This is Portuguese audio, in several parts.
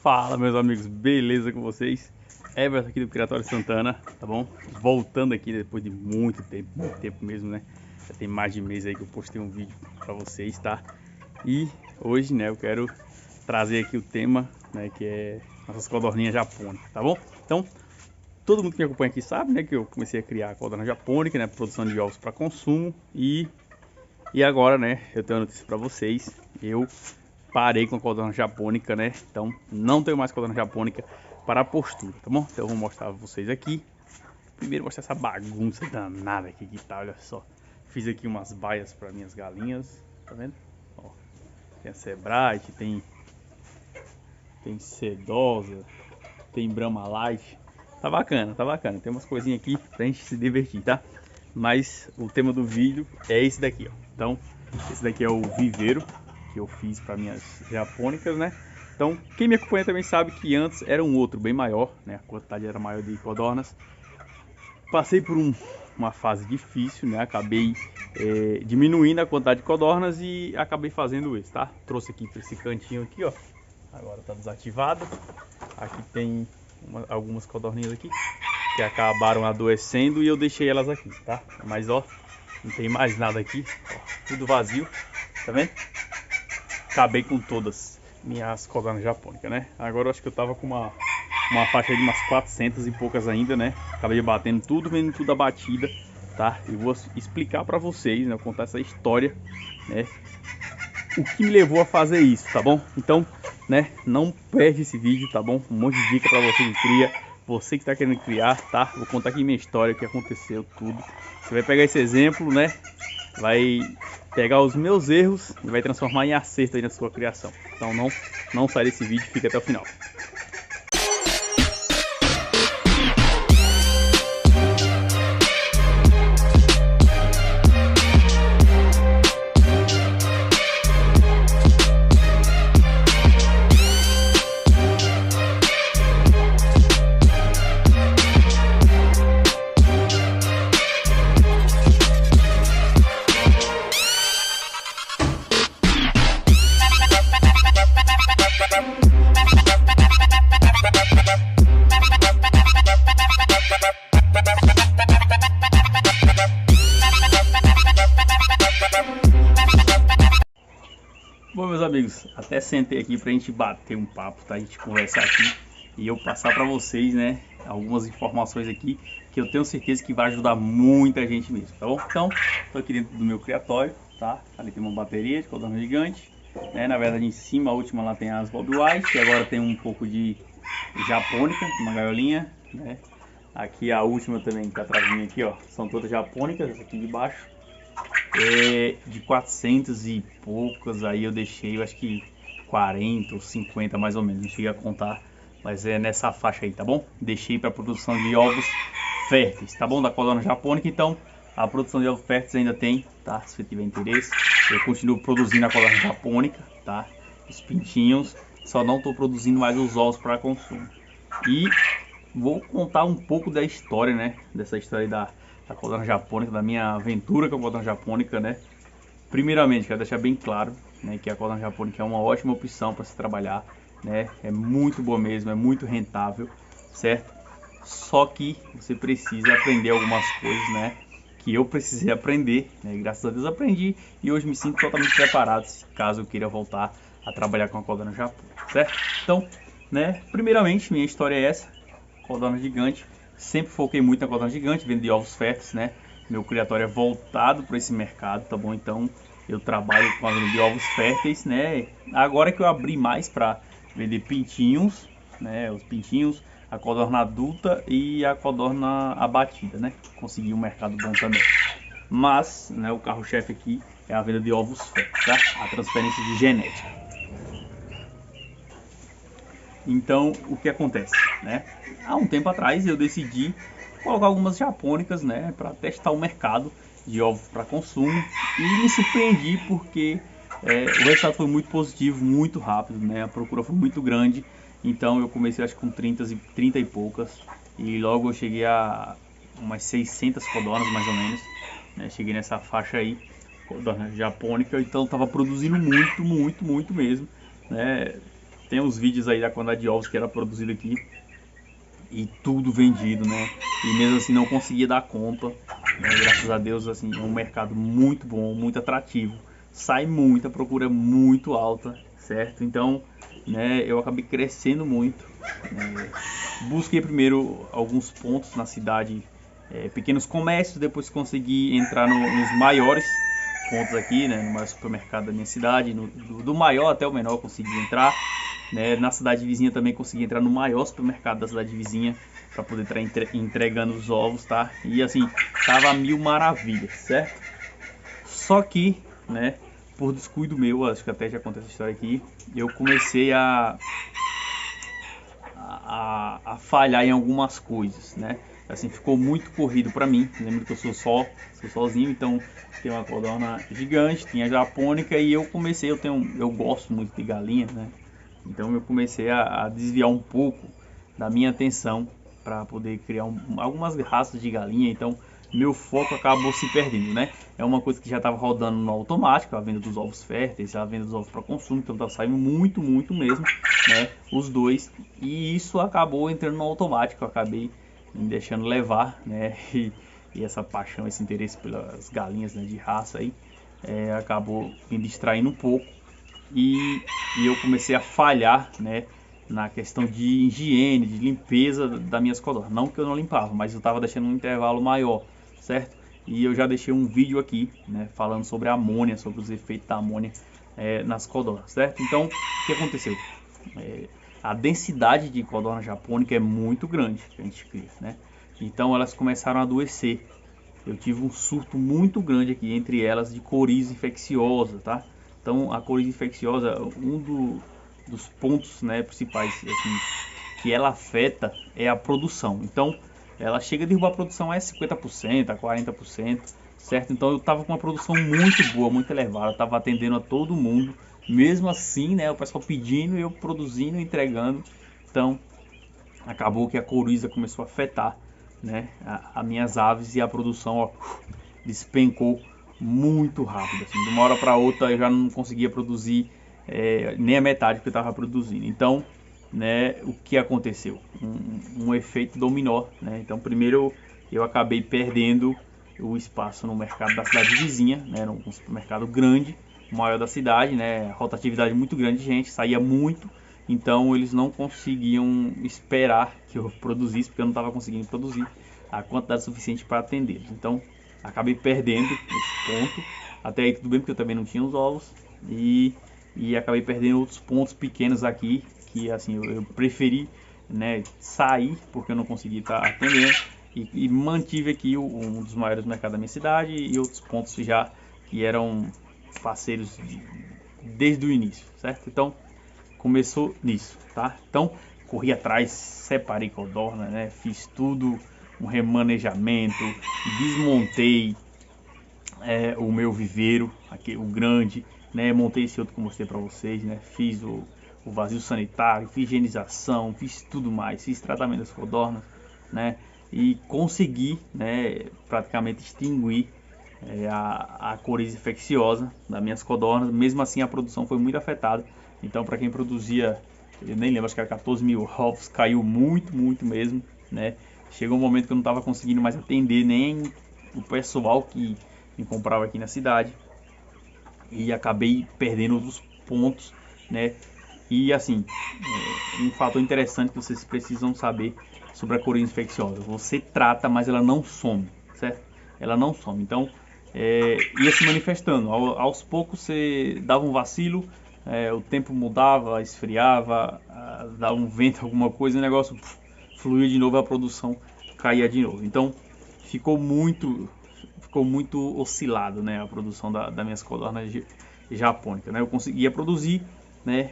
Fala, meus amigos, beleza com vocês? Everton aqui do Criatório Santana, tá bom? Voltando aqui depois de muito tempo mesmo, né? Já tem mais de mês aí que eu postei um vídeo pra vocês, tá? E hoje, né, eu quero trazer aqui o tema, né, que é nossas codorninhas japônicas, tá bom? Então, todo mundo que me acompanha aqui sabe, né, que eu comecei a criar a codorna japônica, né, produção de ovos para consumo e agora, né, eu tenho uma notícia pra vocês. Eu parei com a codorna japônica, né? Então não tenho mais codorna japônica para a postura, tá bom? Então eu vou mostrar pra vocês aqui. Primeiro mostrar essa bagunça danada aqui que tá, olha só. Fiz aqui umas baias para minhas galinhas, tá vendo? Ó, tem a Sebright, tem sedosa, tem Brahma Light. Tá bacana, tá bacana. Tem umas coisinhas aqui pra gente se divertir, tá? Mas o tema do vídeo é esse daqui, ó. Então, esse daqui é o viveiro que eu fiz para minhas japônicas, né? Então, quem me acompanha também sabe que antes era um outro bem maior, né? A quantidade era maior de codornas. Passei por uma fase difícil, né? Acabei diminuindo a quantidade de codornas e acabei fazendo isso, tá? Trouxe aqui para esse cantinho aqui, ó. Agora tá desativado. Aqui tem algumas codorninhas aqui que acabaram adoecendo e eu deixei elas aqui, tá? Mas ó, não tem mais nada aqui, ó, tudo vazio, tá vendo? Acabei com todas minhas codornas japônicas, né? Agora eu acho que eu tava com uma faixa de umas 400 e poucas ainda, né? Acabei batendo tudo, vendo tudo abatida, tá? Eu vou explicar pra vocês, né? Contar essa história, né? O que me levou a fazer isso, tá bom? Então, né? Não perde esse vídeo, tá bom? Um monte de dica pra você que cria, você que tá querendo criar, tá? Vou contar aqui minha história, o que aconteceu, tudo. Você vai pegar esse exemplo, né? Vai pegar os meus erros e vai transformar em acerto aí na sua criação. Então não sai desse vídeo, fica até o final. Bom, meus amigos, até sentei aqui pra gente bater um papo, tá? A gente conversar aqui e eu passar pra vocês, né, algumas informações aqui que eu tenho certeza que vai ajudar muita gente mesmo, tá bom? Então, tô aqui dentro do meu criatório, tá? Ali tem uma bateria de codorna gigante, né? Na verdade, em cima, a última lá tem as Bob White, e agora tem um pouco de japônica, uma gaiolinha, né? Aqui a última também que tá atrás de mim aqui, ó, são todas japônicas, essa aqui de baixo. De 400 e poucas, aí eu deixei, eu acho que 40 ou 50 mais ou menos, não cheguei a contar, mas é nessa faixa aí, tá bom? Deixei para produção de ovos férteis, tá bom? Da codorna japônica, então a produção de ovos férteis ainda tem, tá? Se você tiver interesse, eu continuo produzindo a codorna japônica, tá? Os pintinhos, só não estou produzindo mais os ovos para consumo. E vou contar um pouco da história, né? Dessa história aí da codorna japônica, da minha aventura com a codorna japônica, né? Primeiramente, quero deixar bem claro, né, que a codorna japônica é uma ótima opção para se trabalhar, né? É muito boa mesmo, é muito rentável, certo? Só que você precisa aprender algumas coisas, né? Que eu precisei aprender, né? Graças a Deus aprendi e hoje me sinto totalmente preparado, caso eu queira voltar a trabalhar com a codorna japônica, certo? Então, né? Primeiramente, minha história é essa, codorna gigante. Sempre foquei muito na codorna gigante, vendo de ovos férteis, né? Meu criatório é voltado para esse mercado, tá bom? Então eu trabalho com a venda de ovos férteis, né? Agora que eu abri mais para vender pintinhos, né? Os pintinhos, a codorna adulta e a codorna abatida, né? Consegui um mercado bom também. Mas, né? O carro-chefe aqui é a venda de ovos férteis, tá? A transferência de genética. Então, o que acontece, né? Há um tempo atrás eu decidi colocar algumas japônicas, né, para testar o mercado de ovos para consumo e me surpreendi porque o resultado foi muito positivo, muito rápido, né? A procura foi muito grande, então eu comecei acho que com 30 e poucas e logo eu cheguei a umas 600 codornas mais ou menos, né? Cheguei nessa faixa aí, codorna japônica, então estava produzindo muito mesmo, né? Tem os vídeos aí da quantidade de ovos que era produzido aqui e tudo vendido, né? E mesmo assim não conseguia dar conta, né? Graças a Deus, assim, é um mercado muito bom, muito atrativo, sai muito, a procura é muito alta, certo? Então, né, eu acabei crescendo muito, né? Busquei primeiro alguns pontos na cidade, pequenos comércios, depois consegui entrar nos maiores pontos aqui, né, no maior supermercado da minha cidade, do maior até o menor eu consegui entrar, né, na cidade vizinha também consegui entrar no maior supermercado da cidade vizinha para poder estar entregando os ovos, tá? E assim, tava mil maravilhas, certo? Só que, né, por descuido meu, acho que até já contei essa história aqui, eu comecei a falhar em algumas coisas, né? Assim, ficou muito corrido para mim. Lembro que eu sou sozinho, então tem uma codorna gigante, tinha japônica e eu gosto muito de galinha, né? Então eu comecei a desviar um pouco da minha atenção para poder criar algumas raças de galinha. Então meu foco acabou se perdendo, né? É uma coisa que já estava rodando no automático, a venda dos ovos férteis, a venda dos ovos para consumo, então estava saindo muito mesmo, né? Os dois, e isso acabou entrando no automático, eu acabei me deixando levar, né? E essa paixão, esse interesse pelas galinhas, né, de raça aí, acabou me distraindo um pouco e eu comecei a falhar, né, na questão de higiene, de limpeza das minhas codornas. Não que eu não limpava, mas eu estava deixando um intervalo maior, certo? E eu já deixei um vídeo aqui, né, falando sobre a amônia, sobre os efeitos da amônia nas codornas, certo? Então, o que aconteceu? A densidade de codorna japônica é muito grande que a gente cria, né? Então elas começaram a adoecer. Eu tive um surto muito grande aqui entre elas de coriza infecciosa, tá? Então a coriza infecciosa, dos pontos, né, principais assim, que ela afeta é a produção. Então ela chega a derrubar a produção a 50%, a 40%, certo? Então eu estava com uma produção muito boa, muito elevada, estava atendendo a todo mundo. Mesmo assim, né, o pessoal pedindo e eu produzindo, entregando. Então acabou que a coriza começou a afetar, né, as minhas aves e a produção, ó, despencou muito rápido. Assim, de uma hora para outra eu já não conseguia produzir nem a metade que eu estava produzindo. Então, né, o que aconteceu? Um efeito dominó, né? Então, primeiro eu acabei perdendo o espaço no mercado da cidade vizinha, né, num supermercado grande, o maior da cidade, né, rotatividade muito grande de gente, saía muito, então eles não conseguiam esperar que eu produzisse, porque eu não estava conseguindo produzir a quantidade suficiente para atendê-los. Então acabei perdendo esse ponto. Até aí tudo bem, porque eu também não tinha os ovos, e acabei perdendo outros pontos pequenos aqui que assim eu preferi, né, sair porque eu não consegui estar atendendo, e mantive aqui um dos maiores mercados da minha cidade e outros pontos já que eram parceiros desde o início, certo? Então começou nisso, tá? Então corri atrás, separei codorna, né? Fiz tudo, um remanejamento, desmontei o meu viveiro, aqui, o grande, né? Montei esse outro que eu mostrei para vocês, né? Fiz o vazio sanitário, fiz higienização, fiz tudo mais, fiz tratamento das codornas, né? E consegui, né, praticamente extinguir a coriza infecciosa das minhas codornas. Mesmo assim a produção foi muito afetada. Então para quem produzia, eu nem lembro, acho que era 14 mil ovos, caiu muito mesmo, né? Chegou um momento que eu não estava conseguindo mais atender nem o pessoal que me comprava aqui na cidade, e acabei perdendo outros pontos, né? E assim, um fator interessante que vocês precisam saber sobre a coriza infecciosa: você trata, mas ela não some, certo? Ela não some. Então ia se manifestando. Aos poucos você dava um vacilo, o tempo mudava, esfriava, dava um vento, alguma coisa, o negócio fluía de novo, a produção caía de novo. Então ficou muito oscilado, né, a produção das minhas codornas japônicas, né? Eu conseguia produzir, né,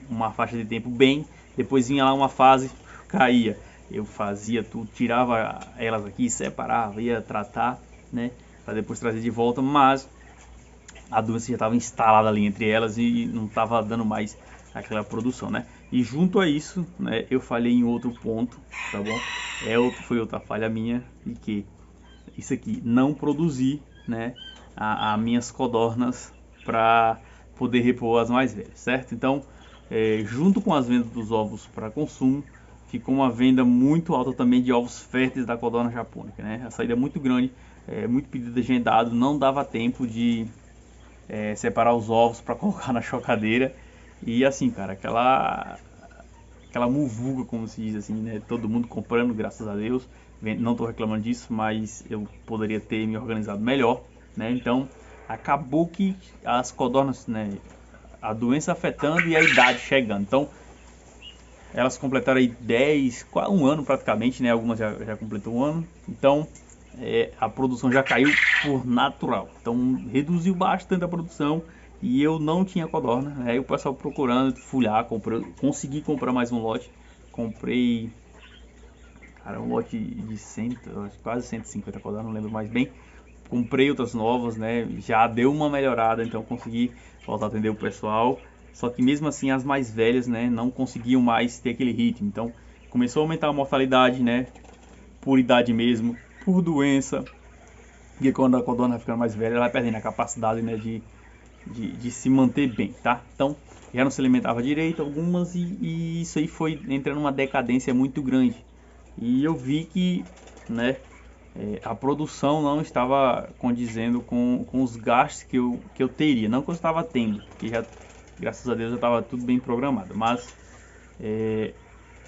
uma faixa de tempo bem, depois vinha lá uma fase, caía. Eu fazia tudo, tirava elas aqui, separava, ia tratar, né, para depois trazer de volta, mas a doença já estava instalada ali entre elas e não estava dando mais aquela produção, né? E junto a isso, né, eu falhei em outro ponto, tá bom? Foi outra falha minha, e que isso aqui, não produzir, né, as minhas codornas para poder repor as mais velhas, certo? Então junto com as vendas dos ovos para consumo, ficou uma venda muito alta também de ovos férteis da codorna japônica, né? A saída é muito grande, muito pedido agendado, não dava tempo de separar os ovos para colocar na chocadeira. E assim, cara, aquela muvuca, como se diz assim, né? Todo mundo comprando, graças a Deus. Não estou reclamando disso, mas eu poderia ter me organizado melhor, né? Então, acabou que as codornas, né? A doença afetando e a idade chegando. Então, elas completaram aí 10, quase um ano praticamente, né? Algumas já completou um ano. Então, a produção já caiu por natural. Então, reduziu bastante a produção e eu não tinha codorna. Aí né? O pessoal procurando, fui lá, consegui comprar mais um lote. Comprei, cara, um lote de 100, quase 150 codornas, não lembro mais bem. Comprei outras novas, né? Já deu uma melhorada, então consegui voltar a atender o pessoal. Só que mesmo assim as mais velhas, né, não conseguiam mais ter aquele ritmo. Então começou a aumentar a mortalidade, né? Por idade mesmo, por doença. E quando a codorna vai ficando mais velha, ela vai perdendo a capacidade, né, de se manter bem, tá? Então já não se alimentava direito algumas e isso aí foi entrando numa decadência muito grande. E eu vi que, né, a produção não estava condizendo com os gastos que eu teria, não que eu estava tendo, que já, graças a Deus, já estava tudo bem programado, mas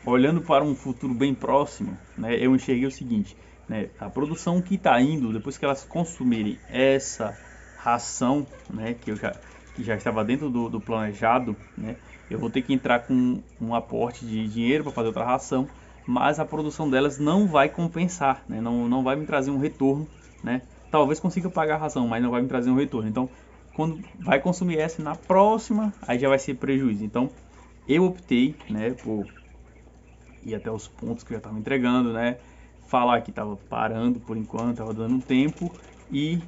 olhando para um futuro bem próximo, né, eu enxerguei o seguinte, né, a produção que está indo, depois que elas consumirem essa ração, né, que já estava dentro do planejado, né, eu vou ter que entrar com um aporte de dinheiro para fazer outra ração, mas a produção delas não vai compensar, né, não vai me trazer um retorno, né, talvez consiga pagar a ração, mas não vai me trazer um retorno. Então, quando vai consumir essa na próxima, aí já vai ser prejuízo. Então, eu optei, né, por ir até os pontos que eu já estava entregando, né, falar que estava parando por enquanto, estava dando um tempo e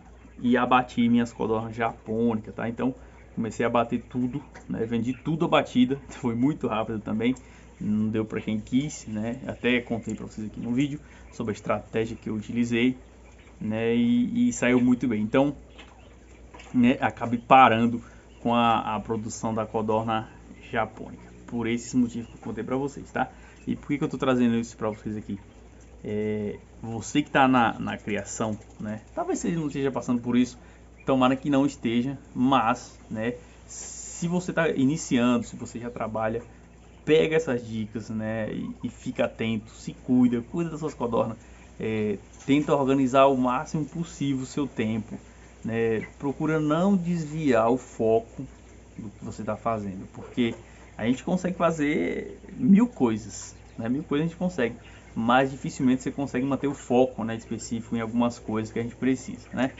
abati minhas codornas japônicas, tá? Então comecei a bater tudo, né? Vendi tudo abatida, foi muito rápido também, não deu para quem quis, né? Até contei para vocês aqui no vídeo sobre a estratégia que eu utilizei, né? E saiu muito bem. Então, né? Acabei parando com a produção da codorna japônica, por esses motivos que eu contei para vocês, tá? E por que eu estou trazendo isso para vocês aqui? Você que está na criação, né? Talvez você não esteja passando por isso, tomara que não esteja, mas, né? Se você está iniciando, se você já trabalha, pega essas dicas, né? E fica atento, se cuida das suas codornas, tenta organizar o máximo possível o seu tempo, né? Procura não desviar o foco do que você está fazendo, porque a gente consegue fazer mil coisas, né? Mil coisas a gente consegue, mas dificilmente você consegue manter o foco, né, específico em algumas coisas que a gente precisa, né?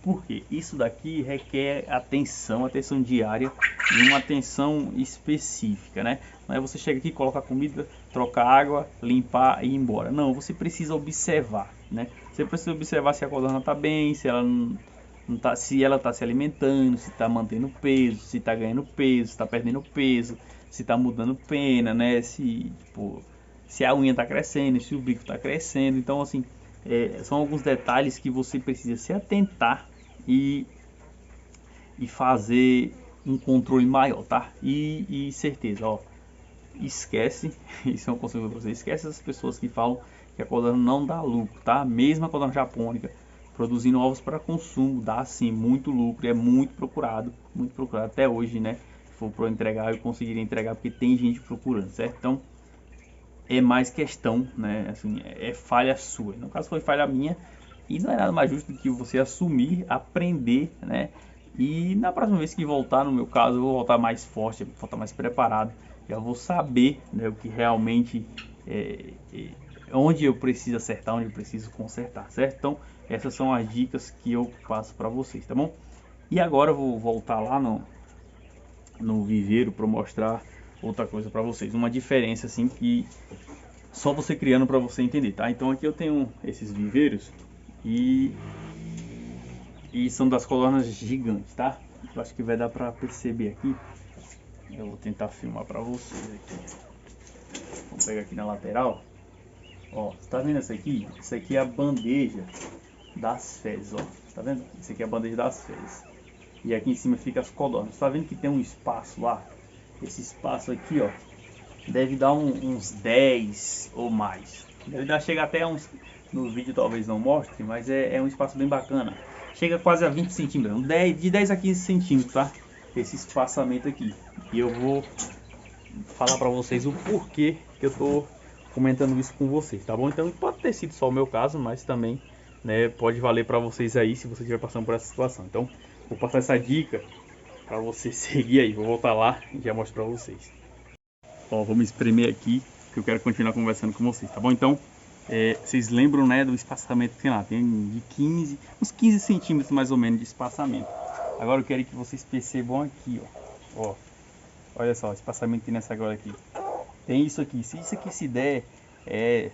Porque isso daqui requer atenção diária e uma atenção específica, né? Não é você chega aqui, coloca a comida, troca água, limpar e ir embora. Não, você precisa observar, né? Você precisa observar se a codorna está bem, se ela não tá, se ela está se alimentando, se está mantendo peso, se está ganhando peso, se está perdendo peso, se está mudando pena, né? Se, tipo, se a unha está crescendo, se o bico está crescendo. Então, assim, são alguns detalhes que você precisa se atentar e fazer um controle maior, tá? E certeza, ó, esquece, isso é um conselho para você, esquece essas pessoas que falam que a codorna não dá lucro, tá? Mesmo a codorna japônica produzindo ovos para consumo, dá sim muito lucro, é muito procurado até hoje, né? Se for para entregar, eu conseguiria entregar porque tem gente procurando, certo? Então, é mais questão, né? Assim, é falha sua. No caso foi falha minha e não é nada mais justo do que você assumir, aprender, né? E na próxima vez que voltar, no meu caso, eu vou voltar mais forte, vou voltar mais preparado. Já vou saber, né, o que realmente onde eu preciso acertar, onde eu preciso consertar, certo? Então, essas são as dicas que eu passo para vocês, tá bom? E agora eu vou voltar lá no viveiro para mostrar outra coisa para vocês, uma diferença assim que só você criando para você entender, tá? Então aqui eu tenho esses viveiros e são das codornas gigantes, tá? Eu acho que vai dar para perceber aqui. Eu vou tentar filmar para vocês aqui. Vou pegar aqui na lateral. Ó, tá vendo essa aqui? Isso aqui é a bandeja das fezes, ó. Tá vendo? Isso aqui é a bandeja das fezes. E aqui em cima fica as codornas. Tá vendo que tem um espaço lá? esse espaço aqui, ó, deve dar uns 10 ou mais. Deve dar, chega até uns, no vídeo talvez não mostre, mas é um espaço bem bacana. Chega quase a 20 centímetros, de 10 a 15 centímetros, tá? Esse espaçamento aqui. E eu vou falar pra vocês o porquê que eu tô comentando isso com vocês, tá bom? Então pode ter sido só o meu caso, mas também, né, pode valer pra vocês aí se você estiver passando por essa situação. Então vou passar essa dica pra você seguir aí. Vou voltar lá e já mostro pra vocês. Ó, vamos espremer aqui, que eu quero continuar conversando com vocês, tá bom? Então, vocês lembram, né, do espaçamento que tem lá? Tem de 15, uns 15 centímetros mais ou menos de espaçamento. Agora eu quero que vocês percebam aqui, ó. Olha só, o espaçamento que tem nessa agora aqui. Tem isso aqui. Se isso aqui se der,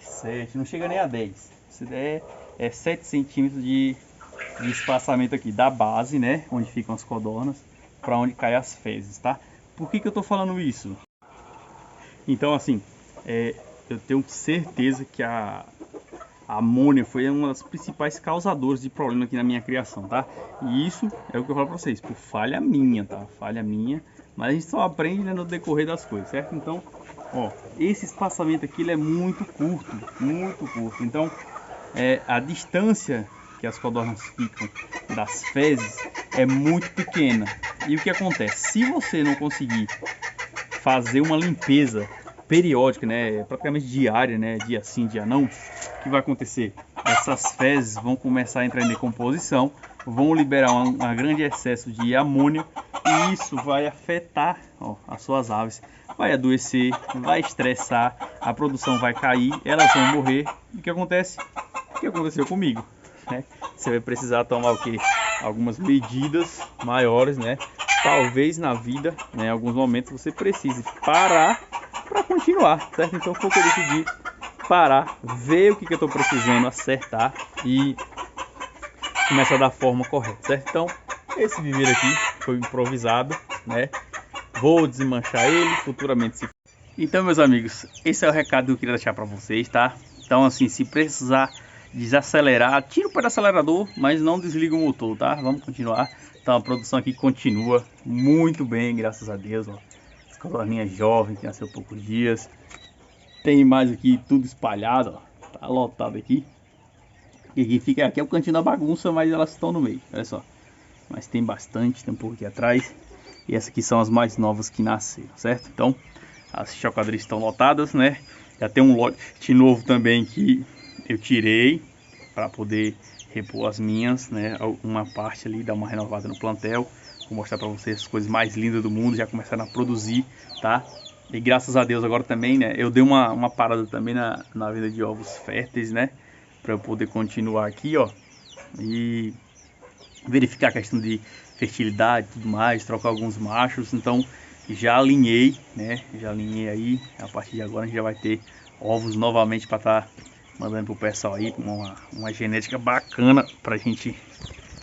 7, não chega nem a 10. Se der, 7 centímetros de espaçamento aqui da base, né, onde ficam as codornas, para onde caem as fezes, tá? Por que eu tô falando isso? Então, assim, eu tenho certeza que a amônia foi uma das principais causadoras de problema aqui na minha criação, tá? E isso é o que eu falo pra vocês, por falha minha, tá? Falha minha, mas a gente só aprende, né, no decorrer das coisas, certo? Então, ó, esse espaçamento aqui ele é muito curto, muito curto. Então, a distância que as codornas ficam das fezes é muito pequena. E o que acontece? Se você não conseguir fazer uma limpeza periódica, né, praticamente diária, né, dia sim, dia não, o que vai acontecer? Essas fezes vão começar a entrar em decomposição, vão liberar um grande excesso de amônia e isso vai afetar, ó, as suas aves, vai adoecer, vai estressar, a produção vai cair, elas vão morrer. E o que acontece? O que aconteceu comigo, né? Você vai precisar tomar o que? Algumas medidas maiores, né? Talvez na vida, né, em alguns momentos você precise parar para continuar, certo? Então foi o que eu decidi parar, ver o que eu estou precisando acertar e começar da forma correta, certo? Então esse viveiro aqui foi improvisado, né? Vou desmanchar ele futuramente. Então, meus amigos, esse é o recado que eu queria deixar para vocês, tá? Então, assim, se precisar desacelerar, tira o pé do acelerador, mas não desliga o motor, tá? Vamos continuar. Então a produção aqui continua muito bem, graças a Deus, ó. As codorninhas jovens que nasceu há poucos dias. Tem mais aqui tudo espalhado, ó. Tá lotado aqui. E aqui fica, aqui é o cantinho da bagunça, mas elas estão no meio, olha só. Mas tem bastante, tem um pouco aqui atrás. E essas aqui são as mais novas que nasceram, certo? Então as chocadrias estão lotadas, né? Já tem um lote novo também que eu tirei para poder repor as minhas, né? Uma parte ali, dar uma renovada no plantel. Vou mostrar para vocês as coisas mais lindas do mundo, já começaram a produzir, tá? E graças a Deus agora também, né? Eu dei uma parada também na venda de ovos férteis, né? Para eu poder continuar aqui, ó. E verificar a questão de fertilidade e tudo mais, trocar alguns machos. Então já alinhei, né? Já alinhei aí. A partir de agora a gente já vai ter ovos novamente para estar mandando pro pessoal aí, uma genética bacana pra gente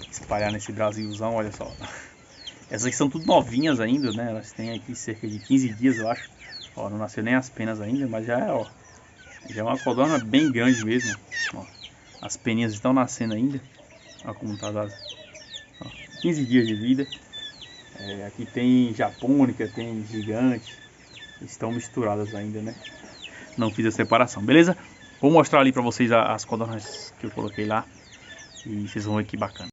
espalhar nesse Brasilzão. Olha só, essas aqui são tudo novinhas ainda, né? Elas têm aqui cerca de 15 dias, eu acho. Ó, não nasceu nem as penas ainda, mas já é, ó, já é uma codorna bem grande mesmo. Ó, as peninhas estão nascendo ainda. Ó como tá dado. Ó, 15 dias de vida. Aqui tem japônica, tem gigante. Estão misturadas ainda, né? Não fiz a separação, beleza? Vou mostrar ali pra vocês as codornas que eu coloquei lá. E vocês vão ver que bacana.